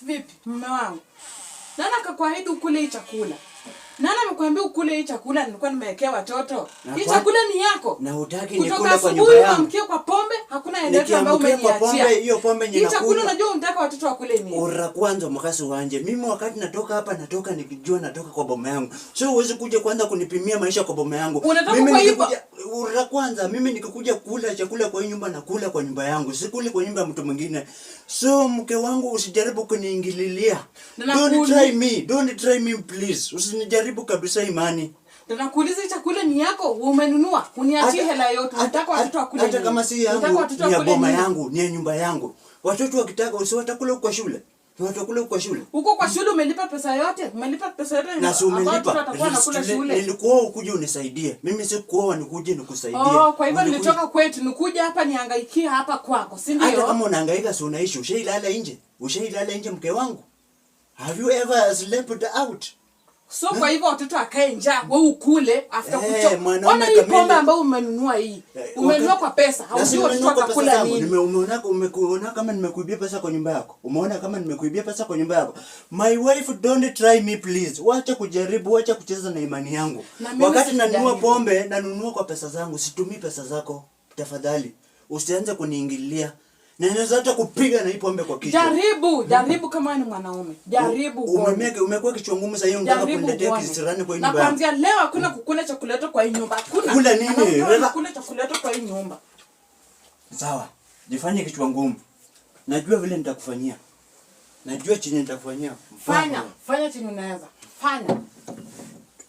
Vipi mume wangu? Nani akakuahidi ukule hii chakula? Nani amekuambia ukule hii chakula? Nilikuwa nimewekea watoto. Hii chakula ni yako. Na hutaki nikule kwa nyumba yangu. Kutoka kwa pombe, hakuna eneo ambayo umeniachia. Hiyo pombe hii chakula unajua unataka watoto wakule nini? Ora kwanza mkasi wanje. Mimi wakati natoka hapa natoka nikijua natoka kwa boma yangu. Sio uweze kuja kwanza kunipimia maisha kwa boma yangu. Mimi nikikuja ora kwanza mimi nikikuja kula chakula kwa hii nyumba na kula kwa nyumba yangu. Sikuli kwa nyumba ya mtu mwingine. So mke wangu usijaribu kuniingililia. Don't try me please. Usinijaribu kabisa Imani. Nakuuliza chakula ni yako, umenunua, uniachie hela yote. Unataka watoto wakule nini? Hata kama si yangu, ni ya boma yangu, ni ya nyumba yangu. Watoto wakitaka usiwatakule kwa shule. Watakula kwa shule. Uko kwa shule umelipa pesa yote? Umelipa pesa yote? Na si umelipa. Watakuwa nakula shule. Nilikuwa ukuje unisaidie. Mimi si kuoa nikuje nikusaidie. Oh, kwa hivyo nilitoka kwetu nikuja hapa nihangaikie hapa kwako, si ndio? Hata kama unahangaika si unaishi, ushailala nje. Ushailala nje mke wangu. Have you ever slept out? So kwa hivyo watoto akae njaa, wewe ukule after kutoka. Ona hii pombe ambayo umenunua hii. Umenunua kwa pesa. Haujui watoto watakula nini. Umeona kama nimekuibia pesa kwa nyumba yako. Umeona kama nimekuibia pesa kwa nyumba yako. My wife, don't try me please. Wacha kujaribu, wacha kucheza na imani yangu. Wakati nanunua pombe, nanunua kwa pesa zangu. Situmii pesa zako. Tafadhali. Usianze kuniingililia. Na naweza hata kupiga na hii pombe kwa kichwa. Jaribu kama ni mwanaume. Jaribu. Umekuwa kichwa ngumu sasa hiyo unataka kuniletea kisirani kwa hii nyumba. Na kuanzia leo hakuna kukula chakula kwa hii nyumba. Hakuna. Kula nini? Hakuna chakula kwa hii nyumba. Sawa. Jifanye kichwa ngumu. Najua vile nitakufanyia. Najua chenye nitakufanyia. Fanya chenye unaweza. Fanya.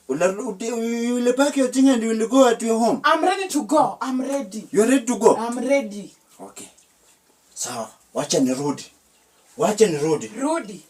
Ule pack your thing and you will go at your home. I'm ready to go. I'm ready. You're ready to go? I'm ready. Okay. Sawa, wacha nirudi. Rudi.